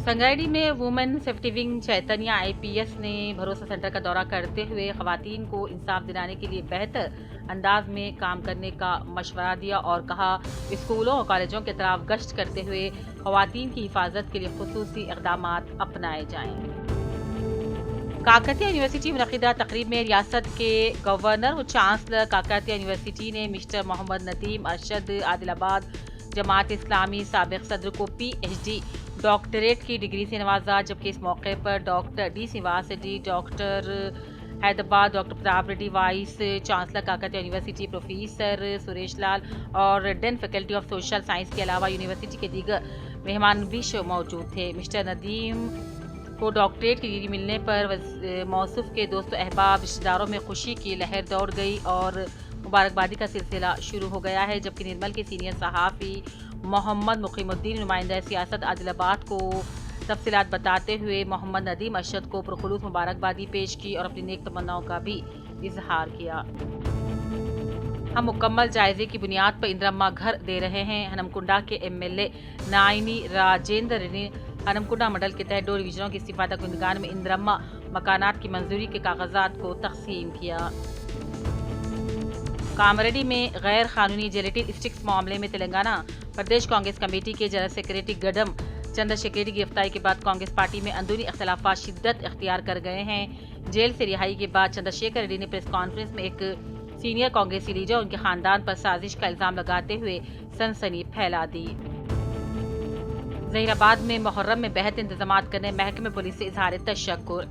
संगारेड्डी में women safety wing चैतन्य IPS ने भरोसा सेंटर का दौरा करते हुए खवातीन को इंसाफ दिलाने के लिए बेहतर अंदाज में काम करने का मशवरा दिया और कहा स्कूलों और कॉलेजों के तरफ गश्त करते हुए खवातीन की हिफाजत के लिए खुसूसी इक़दामात अपनाए जाएं। काकतिया यूनिवर्सिटी मुनक़िदा तकरीब में रियासत के गवर्नर व चांसलर काकतिया यूनिवर्सिटी ने मिस्टर मोहम्मद नदीम अरशद आदिलाबाद जमात इस्लामी साबिक़ सदर को PhD डॉक्टरेट की डिग्री से नवाजा, जबकि इस मौके पर doctor D Srivastava, doctor Hyderabad, doctor Pratap Reddy vice chancellor Kakatiya university, professor Suresh Lal और dean faculty of social science के अलावा यूनिवर्सिटी के दीगर मेहमान भी मौजूद थे। मिस्टर नदीम को डॉक्टरेट की डिग्री मिलने पर मौसूफ के दोस्तों, अहबाब, रिश्तेदारों में खुशी की लहर दौड़ गई और मुबारकबादी का सिलसिला शुरू हो गया है। जबकि निर्मल के सीनियर सहाफ़ी मोहम्मद मुकीमुद्दीन नुमाइंदा सियासत आदिलाबाद को तफसीलात बताते हुए मोहम्मद नदीम अरशद को पुरखुलूस मुबारकबादी पेश की और अपनी नेक तमन्नाओं का भी इजहार किया। हम मुकम्मल जायजे की बुनियाद पर इंदिरम्मा घर दे रहे हैं। हनमकुंडा के MLA नाइनी राजेंद्र ने हनमकुंडा मंडल के तहत 2 डिवीजनों की इस्तीफादा कुंदगान में इंदिरम्मा मकानात की मंजूरी के कागजात को तकसीम किया। कामारेड्डी में गैर कानूनी जेलेटिन स्टिक्स मामले में तेलंगाना प्रदेश कांग्रेस कमेटी के जनरल सेक्रेटरी गडम चंद्रशेखर रेड्डी की गिरफ्तारी के बाद कांग्रेस पार्टी में अंदरूनी इख्तलाफात शिद्दत इख्तियार कर गए हैं। जेल से रिहाई के बाद चंद्रशेखर रेड्डी ने प्रेस कॉन्फ्रेंस में एक सीनियर कांग्रेसी लीडर और उनके खानदान पर साजिश का इल्जाम लगाते हुए सनसनी फैला दी। जहीराबाद में मुहर्रम में बेहतर इंतजामात करने महकमे पुलिस से इजहार तशक्कुर।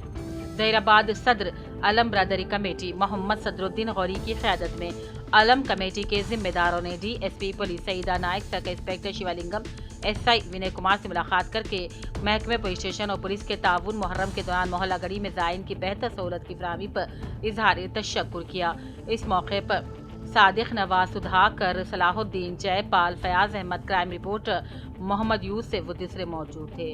जहीराबाद सदर अलम ब्रदरी कमेटी मोहम्मद सदरुद्दीन गौरी की क़यादत में अलम कमेटी के जिम्मेदारों ने DSP पुलिस सईदा नायक, circle inspector शिवालिंगम, SI Vinay Kumar से मुलाकात करके महकमे पुलिस स्टेशन और पुलिस के ताउन मुहर्रम के दौरान मोहल्ला गढ़ी में ज़ायरीन की बेहतर सहूलत की फराहमी पर इजहार तशक्कुर किया। इस मौके पर सादिक नवाज, सुधाकर, सलाहुद्दीन, जयपाल, फयाज अहमद, क्राइम रिपोर्टर मोहम्मद यूसुफ व दूसरे मौजूद थे।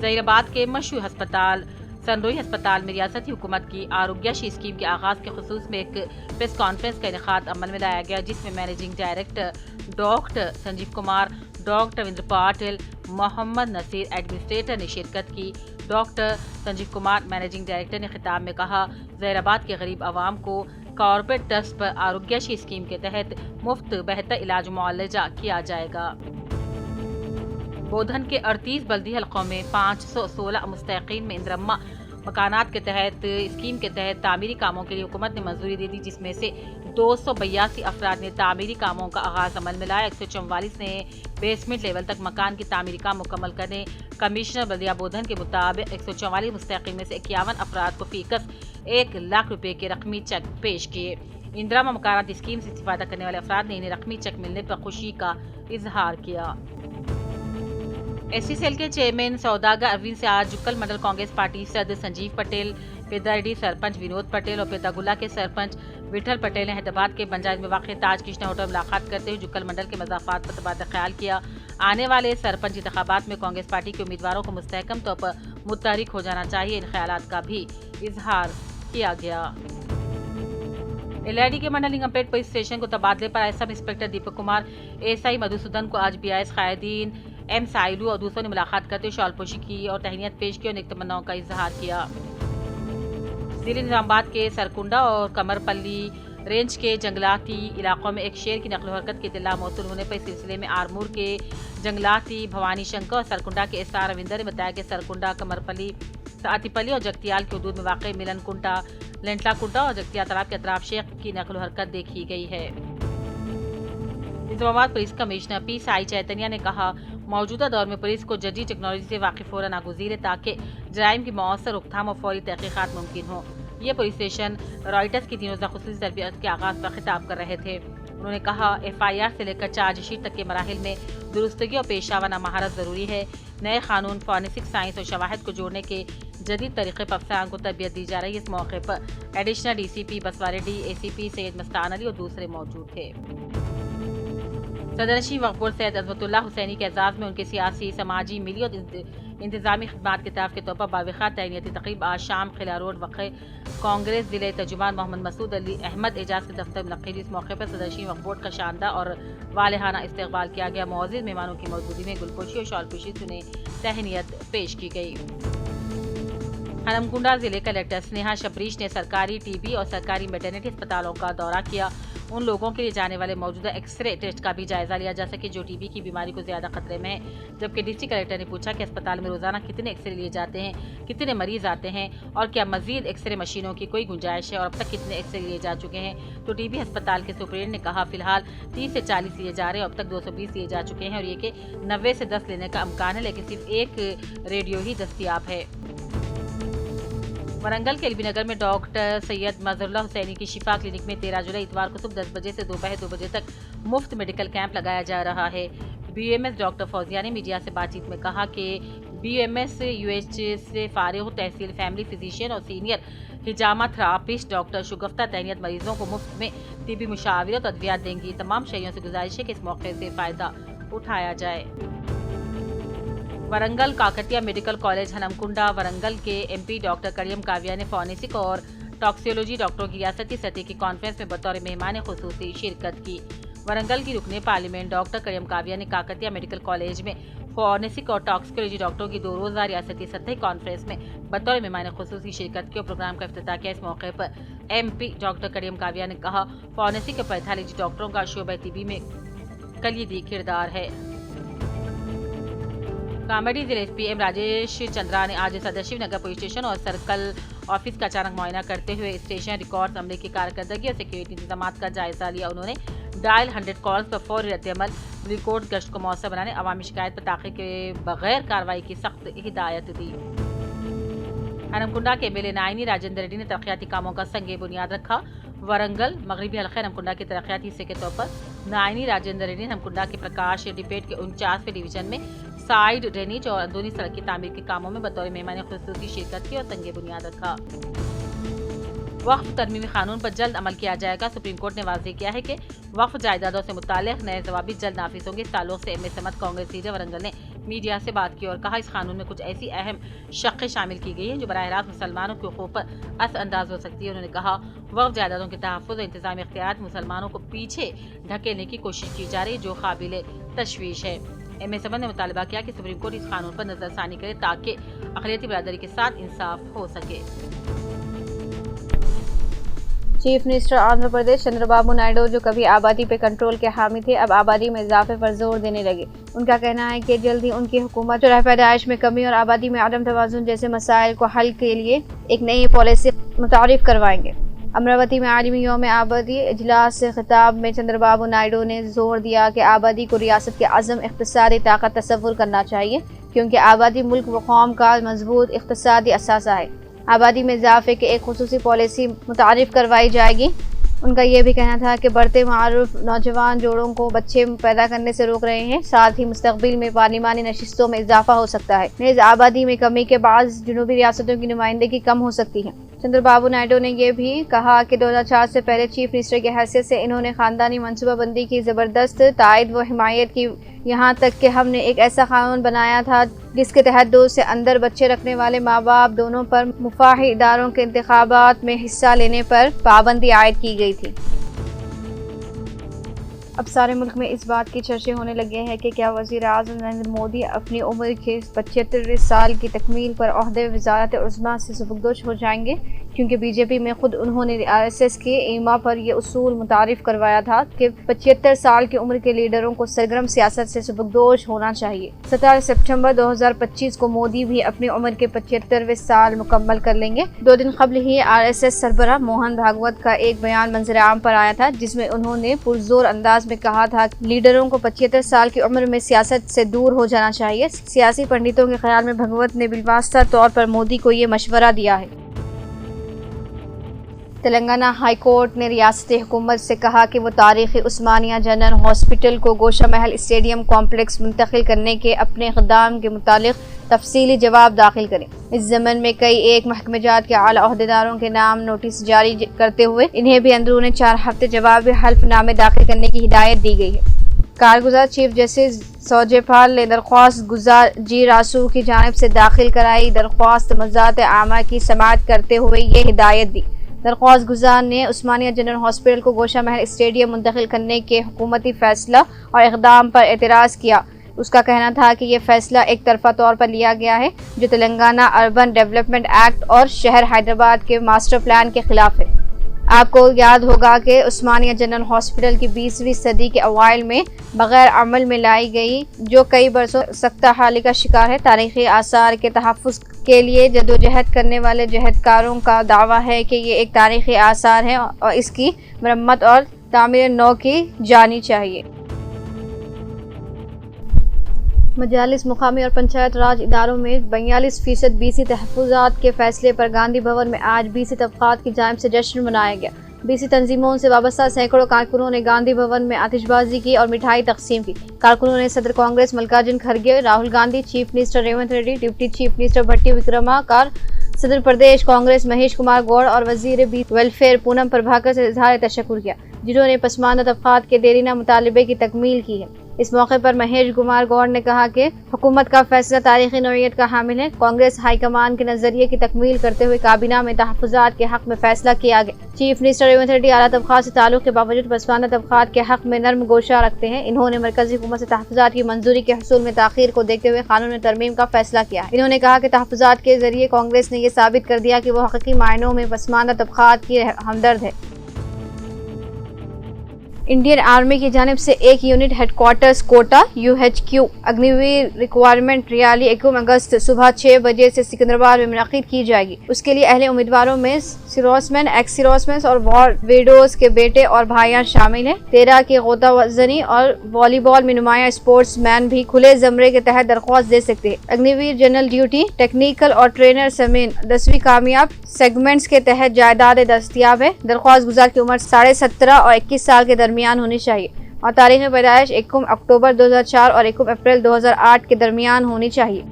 जहीराबाद के मशहूर अस्पताल सनरोई अस्पताल में रियासती हुकूमत की आरोग्यश्री स्कीम के आगाज़ के खुसूस में एक प्रेस कॉन्फ्रेंस का इनेकाद अमल में लाया गया, जिसमें managing director doctor Sanjeev Kumar, doctor Ravindra Patil, Mohammad Naseer administrator ने शिरकत की। Doctor Sanjeev Kumar managing director ने खिताब में कहा, जहीराबाद के गरीब आवाम को कॉर्पोरेट ट्रस्ट पर आरोग्यश्री स्कीम के तहत मुफ्त बेहतर इलाज मुआलजा किया जाएगा। बोधन के 38 बल्दी हलकों में 516 मुस्तहिकीन में इंदिरम्मा मकानात के तहत स्कीम के तहत तामीरी कामों के लिए हुकूमत ने मंजूरी दे दी, जिसमें से 282 अफराद ने तामीरी कामों का आगाज अमल में लाया। 144 ने बेसमेंट लेवल तक मकान की तामीरी काम मुकम्मल करने। कमिश्नर बल्दिया बोधन के मुताबिक 144 मुस्तहिकीन में से 51 अफराद को फीकस 1 लाख रुपए के रकमी चेक पेश किए। इंदिरम्मा मकानात स्कीम से इस्तीफादा करने वाले अफराद ने इन्हें रकमी चेक मिलने पर खुशी का इजहार किया। SC सेल के चेयरमैन सौदागर अरविंद से आज जुक्कल मंडल कांग्रेस पार्टी सदस्य संजीव पटेल, पेदारेड्डी सरपंच विनोद पटेल और पेदागुला के सरपंच विठल पटेल ने हैदराबाद के बंजाज में वाक़ ताज कृष्णा होटल में मुलाकात करते हुए जुक्कल मंडल के मज़ाफ़ात पर तबादला ख्याल किया। आने वाले सरपंच इंतखाबात में कांग्रेस पार्टी के उम्मीदवारों को मुस्तहकम तौर पर मुतहरिक हो जाना चाहिए, इन ख्यालात का भी इजहार किया गया। LID के मंडल लिंगमपेट पुलिस स्टेशन को तबादले पर आए sub inspector Deepak Kumar, SI Madhusudan को आज BIS कायदीन M साइलू और दूसरों ने मुलाकात करते हुए शॉलपोशी की और तहनीत पेश की और नेक तमन्नाओं का इजहार किया। जिले निजामाबाद के सरकुंडा और कमरपल्ली रेंज के जंगलाती इलाकों में एक शेर की नकल हरकत की इत्तला मौसूल होने पर इस सिलसिले में आरमूर के जंगलाती भवानी शंकर और सरकुंडा के SR रविंदर ने बताया कि सरकुंडा, कमरपल्ली, आतिपल्ली और जगतियाल के हदूद में वाक़ मिलन कुंटा, लेंटला कुंटा और जगतिया तालाब के अतराफ शेर की नकल हरकत देखी गई है। निजामाबाद पुलिस कमिश्नर PSI चैतन्य ने कहा, मौजूदा दौर में पुलिस को जदीद टेक्नोलॉजी से वाकिफ होना नागुज़ीर है ताकि जराइम की मौसर रोकथाम और फौरी तहक़ीक़ात मुमकिन हो। ये पुलिस स्टेशन रॉयटर्स की 3 रोज़ा ख़ुसूसी तरबियत के आगाज़ पर खिताब कर रहे थे। उन्होंने कहा, FIR से लेकर चार्जशीट तक के मराहिल में दुरुस्तगी और पेशा वराना महारत ज़रूरी है। नए कानून, फॉरेंसिक साइंस और शवाहिद को जोड़ने के जदीद तरीक़े पर अफसरान को तरबियत दी जा रही है। इस मौके पर एडिशनल DCP बसवा रेड्डी, ACP सैयद मस्तान अली और दूसरे मौजूद थे। सदरनशीन वक्फ बोर्ड सैयद अज़मतुल्लाह हुसैनी के एजाज़ में उनके सियासी, समाजी, मिली और इंतजामी खिदमात के तरफ के तौर पर बावक़ार तहनीती तक़रीब आज शाम किला रोड वक़े कांग्रेस ज़िले तर्जुमान मोहम्मद मसूद अली अहमद एजाज के दफ्तर में मुनक़्क़िद। इस मौके पर सदरनशीन वक्फ बोर्ड का शानदार और वालेहाना इस्तक़बाल किया गया। मुअज़्ज़िज़ मेहमानों की मौजूदगी में गुलपोशी और शॉलपोशी से उन्हें तहनीत पेश की गई। हनमकुंडा जिले कलेक्टर स्नेहा शबरीश ने सरकारी टीबी और सरकारी मैटरनिटी अस्पतालों का दौरा किया। उन लोगों के लिए जाने वाले मौजूदा एक्सरे टेस्ट का भी जायजा लिया जा सके जो टीबी की बीमारी को ज्यादा खतरे में है। जबकि डिस्ट्रिक्ट कलेक्टर ने पूछा कि अस्पताल में रोजाना कितने एक्सरे लिए जाते हैं, कितने मरीज आते हैं और क्या मजीद एक्सरे मशीनों की कोई गुंजाइश है और अब तक कितने एक्सरे लिए जा चुके हैं। तो टीबी अस्पताल के सुपरिटेंडेंट ने कहा फिलहाल 30 से 40 लिए जा रहे हैं, अब तक 220 लिए जा चुके हैं और ये कि 90 से 10 लेने का इम्कान है, लेकिन सिर्फ एक रेडियो ही दस्तियाब है। वरंगल के एलबी नगर में डॉक्टर सैयद मजहरुल्लाह हुसैनी की शिफा क्लिनिक में 13 जुलाई इतवार को सुबह 10 बजे से दोपहर 2 बजे तक मुफ्त मेडिकल कैंप लगाया जा रहा है। BMS डॉक्टर फौजिया ने मीडिया से बातचीत में कहा कि BMS UH से फारिग तहसील फैमिली फिजिशियन और सीनियर हिजामा थेरापिस्ट डॉक्टर शुगफ्ता तैनियत मरीजों को मुफ्त में तिबी मुशावरत और अद्वियात देंगी। तमाम शहरियों से गुजारिश है कि इस मौके से फ़ायदा उठाया जाए। वरंगल काकटिया मेडिकल कॉलेज हनमकुंडा वरंगल के MP डॉक्टर करियम काविया ने फॉरेंसिक और टॉक्सियोलॉजी डॉक्टरों की रियासती सतह की कॉन्फ्रेंस में बतौर मेहमान खुसूसी शिरकत की। वरंगल की रुकने पार्लियामेंट डॉक्टर करियम काविया ने काकटिया मेडिकल कॉलेज में फॉरेंसिक और टॉक्सिकोलॉजी डॉक्टरों की 2 रोज़ा रियासती सतही कॉन्फ्रेंस में बतौर मेहमान खुसूसी शिरकत की और प्रोग्राम का इफ्तिताह किया। इस मौके पर MP डॉक्टर करियम काविया ने कहा फॉरेंसिक और पैथोलॉजी डॉक्टरों का शोबे तिबी में कलीदी किरदार है। कामेडी जिले PM राजेश चंद्रा ने आज सदाशिव नगर पुलिस स्टेशन और सर्कल ऑफिस का अचानक मुआयना करते हुए स्टेशन रिकॉर्ड अमले की कारकर्दगी और सिक्योरिटी इंतजाम का जायजा लिया। उन्होंने डायल 100 कॉल्स पर फौरी रद्दअमल, रिकॉर्ड गश्त को मौसर बनाने, अवामी शिकायत पर ताक़ीद के बगैर कार्रवाई की सख्त हिदायत दी। हनमकुंडा के MLA नायनी राजेंद्र रेड्डी ने तरक्याती कामों का संगे बुनियाद रखा। वरंगल मगरबी हल्के हनमकुंडा के तरक्याती हिस्से के तौर पर नायनी राजेंद्र रेड्डी ने हनमकुंडा के प्रकाश डिबेट के 49वें डिवीजन में साइड ड्रेनेज और अंदरूनी सड़क की तामीर के कामों में बतौर मेहमान खुसूसी शिरकत की और संगे बुनियाद रखा। वक्फ तरमीमी कानून पर जल्द अमल किया जाएगा। सुप्रीम कोर्ट ने वाज़ेह किया है कि वक्फ जायदादों से मुताल्लिक़ नए ज़वाबित जल्द नाफिज होंगे। इस ताल्लुक़ से MS समत कांग्रेस लीडर वरंगल ने मीडिया से बात की और कहा इस कानून में कुछ ऐसी अहम शक़ें शामिल की गई हैं जो बराह रास्त मुसलमानों के हुकूक़ पर असरअंदाज हो सकती है। उन्होंने कहा वक्फ जायदादों के तहफ़्फ़ुज़ और इंतज़ामी इख्तियारात मुसलमानों को पीछे ढकेलने की कोशिश की जा रही है जो काबिल तशवीश है। MS समत ने मुतालबा किया कि सुप्रीम कोर्ट इस कानून पर नज़रसानी करे ताकि अक़लियती बरादरी के साथ इंसाफ हो सके। चीफ मिनिस्टर आंध्र प्रदेश चंद्रबाबू नायडू जो कभी आबादी पर कंट्रोल के हामी थे अब आबादी में इजाफे पर जोर देने लगे। उनका कहना है कि जल्द ही उनकी हुकूमत शरह पैदाइश में कमी और आबादी में अदम तवाज़ुन जैसे मसाइल को हल के लिए एक नई पॉलिसी मुतारिफ करवाएंगे। अमरावती में आलमी यौम आबादी इजलास से खिताब में चंद्रबाबू नायडू ने जोर दिया कि आबादी को रियासत के अज़म इक़्तिसादी ताकत तस्वुर करना चाहिए क्योंकि आबादी मुल्क व कौम का मजबूत इक़्तिसादी असासा है। आबादी में इजाफे की एक खुसूसी पॉलिसी मुतारिफ करवाई जाएगी। उनका ये भी कहना था कि बढ़ते मारूफ नौजवान जोड़ों को बच्चे पैदा करने से रोक रहे हैं, साथ ही मुस्तक़बिल में पार्लिमानी नशिस्तों में इजाफा हो सकता है। नेज़ आबादी में कमी के बाद जुनूबी रियासतों की नुमाइंदगी कम हो सकती है। चंद्रबाबू नायडू ने यह भी कहा कि 2004 से पहले चीफ मिनिस्टर की हैसियत से इन्होंने ख़ानदानी मनसूबाबंदी की ज़बरदस्त तायद व हिमायत की, यहाँ तक कि हमने एक ऐसा कानून बनाया था जिसके तहत 2 से अंदर बच्चे रखने वाले माँ बाप दोनों पर मुफाही इदारों के इंतखाबात में हिस्सा लेने पर पाबंदी आयद की गई थी। अब सारे मुल्क में इस बात की चर्चे होने लगे हैं कि क्या वज़ीर आज़म नरेंद्र मोदी अपनी उम्र के 75 साल की तकमील पर ओहदे वज़ारत उज़्मा से सुबुकदोश हो जाएंगे, क्योंकि BJP में खुद उन्होंने RSS के ईमा पर यह उसूल मुतारिफ करवाया था कि 75 साल की उम्र के लीडरों को सरगर्म सियासत से सुबुकदोश होना चाहिए। 17 सितंबर 2025 को मोदी भी अपनी उम्र के 75वें साल मुकम्मल कर लेंगे। 2 दिन कबल ही RSS सरबराह मोहन भागवत का एक बयान मंजर आम पर आया था जिसमें उन्होंने पुरजोर अंदाज में कहा था कि लीडरों को 75 साल की उम्र में सियासत से दूर हो जाना चाहिए। सियासी पंडितों के ख्याल में भागवत ने बिलवास्ता तौर पर मोदी को ये मशवरा दिया है। तेलंगाना हाई कोर्ट ने रियासती हुकूमत से कहा कि वो तारीखी उस्मानिया जनरल हॉस्पिटल को गोशा महल स्टेडियम कॉम्प्लेक्स मुंतकिल करने के अपने इक़दाम के मुतालिक तफसीली जवाब दाखिल करें। इस ज़मन में कई एक महकमेजात के आला अहदेदारों के नाम नोटिस जारी करते हुए इन्हें भी अंदरूनी 4 हफ्ते जवाबी हल्फनामे दाखिल करने की हिदायत दी गई है। کارگزار چیف جسٹس سوجے پال نے درخواست گزار جی راسو کی جانب سے داخل کرائی درخواست مزاد عامہ کی سماعت کرتے ہوئے یہ ہدایت دی۔ درخواست گزار نے عثمانیہ جنرل ہاسپٹل کو گوشہ محل اسٹیڈیم منتقل کرنے کے حکومتی فیصلہ اور اقدام پر اعتراض کیا۔ اس کا کہنا تھا کہ یہ فیصلہ ایک طرفہ طور پر لیا گیا ہے جو تلنگانہ اربن ڈیولپمنٹ ایکٹ اور شہر حیدرآباد کے ماسٹر پلان کے خلاف ہے۔ آپ کو یاد ہوگا کہ عثمانیہ جنرل ہاسپٹل کی 20ویں صدی کے اوائل میں بغیر عمل میں لائی گئی جو کئی برسوں سختہ حالی کا شکار ہے۔ تاریخی آثار کے تحفظ کے لیے جدوجہد کرنے والے جہدکاروں کا دعویٰ ہے کہ یہ ایک تاریخی آثار ہے اور اس کی مرمت اور تعمیر نو کی جانی چاہیے۔ مجالس مقامی اور پنچایت راج اداروں میں 42% BC تحفظات کے فیصلے پر گاندھی بھون میں آج BC طبقات کی جانب سے جشن منایا گیا۔ BC تنظیموں سے وابستہ سینکڑوں کارکنوں نے گاندھی بھون میں آتش بازی کی اور مٹھائی تقسیم کی۔ کارکنوں نے صدر Congress Mallikarjun Kharge, Rahul Gandhi, chief minister Revanth Reddy, deputy chief minister Bhatti Vikramarka, صدر پردیش کانگریس مہیش کمار گوڑ اور وزیر ویلفیئر پونم پربھاکر سے اظہار تشکر کیا، جنہوں نے پسماندہ طبقات کے دیرینہ مطالبے کی تکمیل کی ہے۔ اس موقع پر مہیش کمار گوڑ نے کہا کہ حکومت کا فیصلہ تاریخی نوعیت کا حامل ہے۔ کانگریس ہائی کمان کے نظریے کی تکمیل کرتے ہوئے کابینہ میں تحفظات کے حق میں فیصلہ کیا گیا۔ چیف منسٹر ریونت ریڈی اعلیٰ طبقات سے تعلق کے باوجود پسماندہ طبقات کے حق میں نرم گوشہ رکھتے ہیں۔ انہوں نے مرکزی حکومت سے تحفظات کی منظوری کے حصول میں تاخیر کو دیکھتے ہوئے قانون میں ترمیم کا فیصلہ کیا ہے۔ انہوں نے کہا کہ تحفظات کے ذریعے کانگریس نے یہ ثابت کر دیا کہ وہ حقیقی معنوں میں پسماندہ طبقات کی ہمدرد ہے۔ انڈین آرمی کی جانب سے ایک unit headquarters Kota UHQ Agniveer recruitment rally 21 اگست صبح 6 بجے سے سکندرآباد میں منعقد کی جائے گی۔ اس کے لیے اہل امیدواروں میں سیروسمین، ایکس سیروسمین اور وار ویڈوز کے بیٹے اور بھائیاں شامل ہیں۔ 13 کی غوطہ زنی اور والی بال میں نمایاں اسپورٹس مین بھی کھلے زمرے کے تحت درخواست دے سکتے ہیں۔ اگنی ویر جنرل ڈیوٹی، ٹیکنیکل اور ٹرینر سمیت 10ویں کامیاب سیگمنٹس کے تحت جائیداد دستیاب ہے۔ درخواست گزار کی عمر 17.5 اور 21 سال کے درمیان ہونی چاہیے اور تاریخ پیدائش 21 اکتوبر 2004 اور 21 اپریل 2008 کے درمیان ہونی چاہیے۔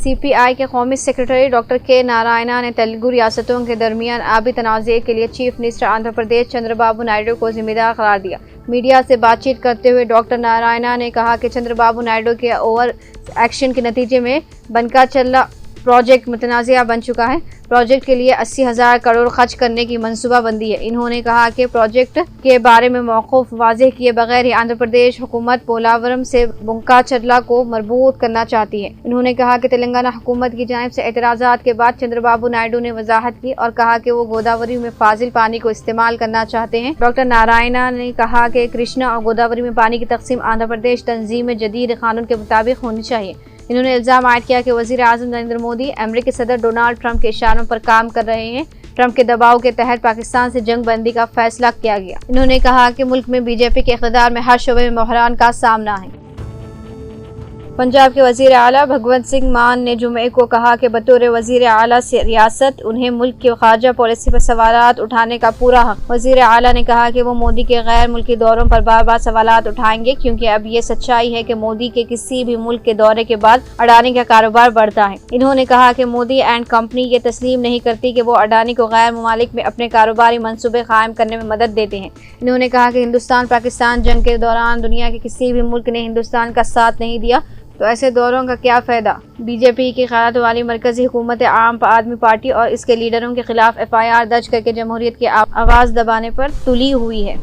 CPI کے قومی سیکرٹری ڈاکٹر کے نارائنا نے تیلگو ریاستوں کے درمیان آبی تنازع کے لیے چیف منسٹر آندھرا پردیش چندرا بابو نائیڈو کو ذمہ دار قرار دیا۔ میڈیا سے بات چیت کرتے ہوئے ڈاکٹر نارائنا نے کہا کہ چندرا بابو نائیڈو کے اوور ایکشن کے نتیجے میں بنکا چلا پروجیکٹ متنازع بن چکا ہے۔ پروجیکٹ کے لیے 80,000 کروڑ خرچ کرنے کی منصوبہ بندی ہے۔ انہوں نے کہا کہ پروجیکٹ کے بارے میں موقف واضح کیے بغیر ہی آندھرا پردیش حکومت پولاورم سے بنکا چرلا کو مربوط کرنا چاہتی ہے۔ انہوں نے کہا کہ تلنگانہ حکومت کی جانب سے اعتراضات کے بعد چندرا بابو نائیڈو نے وضاحت کی اور کہا کہ وہ گوداوری میں فاضل پانی کو استعمال کرنا چاہتے ہیں۔ ڈاکٹر نارائنا نے کہا کہ کرشنا اور گوداوری میں پانی کی تقسیم آندھرا پردیش تنظیم میں جدید قانون کے مطابق ہونی چاہیے۔ انہوں نے الزام عائد کیا کہ وزیر اعظم نریندر مودی امریکی صدر ڈونلڈ ٹرمپ کے اشاروں پر کام کر رہے ہیں۔ ٹرمپ کے دباؤ کے تحت پاکستان سے جنگ بندی کا فیصلہ کیا گیا۔ انہوں نے کہا کہ ملک میں BJP کے اقتدار میں ہر شعبے میں بحران کا سامنا ہے۔ پنجاب کے وزیر اعلیٰ بھگونت سنگھ مان نے جمعے کو کہا کہ بطور وزیر اعلیٰ ریاست انہیں ملک کی خارجہ پالیسی پر سوالات اٹھانے کا پورا حق۔ وزیر اعلیٰ نے کہا کہ وہ مودی کے غیر ملکی دوروں پر بار بار سوالات اٹھائیں گے کیونکہ اب یہ سچائی ہے کہ مودی کے کسی بھی ملک کے دورے کے بعد اڈانی کا کاروبار بڑھتا ہے۔ انہوں نے کہا کہ مودی اینڈ کمپنی یہ تسلیم نہیں کرتی کہ وہ اڈانی کو غیر ممالک میں اپنے کاروباری منصوبے قائم کرنے میں مدد دیتے ہیں۔ انہوں نے کہا کہ ہندوستان پاکستان جنگ کے دوران دنیا کے کسی بھی ملک نے ہندوستان کا ساتھ نہیں دیا تو ایسے دوروں کا کیا فائدہ۔ BJP کی قیادت والی مرکزی حکومت عام آدمی پارٹی اور اس کے لیڈروں کے خلاف FIR درج کر کے جمہوریت کی آواز دبانے پر تلی ہوئی ہے۔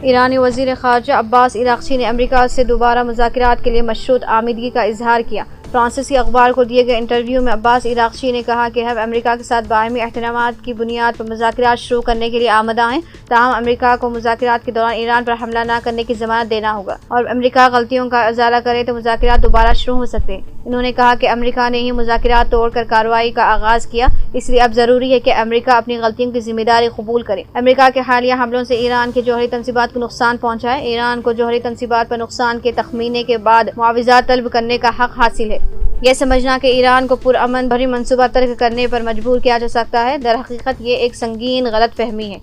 ایرانی وزیر خارجہ عباس عراقچی نے امریکہ سے دوبارہ مذاکرات کے لیے مشروط آمدگی کا اظہار کیا۔ فرانسیسی اخبار کو دیے گئے انٹرویو میں عباس عراقچی نے کہا کہ ہم امریکہ کے ساتھ باہمی احترامات کی بنیاد پر مذاکرات شروع کرنے کے لیے آمادہ ہیں، تاہم امریکہ کو مذاکرات کے دوران ایران پر حملہ نہ کرنے کی ضمانت دینا ہوگا اور امریکہ غلطیوں کا ازالہ کرے تو مذاکرات دوبارہ شروع ہو سکتے ہیں۔ انہوں نے کہا کہ امریکہ نے ہی مذاکرات توڑ کر کارروائی کا آغاز کیا، اس لیے اب ضروری ہے کہ امریکہ اپنی غلطیوں کی ذمہ داری قبول کرے۔ امریکہ کے حالیہ حملوں سے ایران کے جوہری تنصیبات کو نقصان پہنچا ہے۔ ایران کو جوہری تنصیبات پر نقصان کے تخمینے کے بعد معاوضات طلب کرنے کا حق حاصل ہے۔ یہ سمجھنا کہ ایران کو پرامن بھری منصوبہ ترک کرنے پر مجبور کیا جا سکتا ہے، در حقیقت یہ ایک سنگین غلط فہمی ہے۔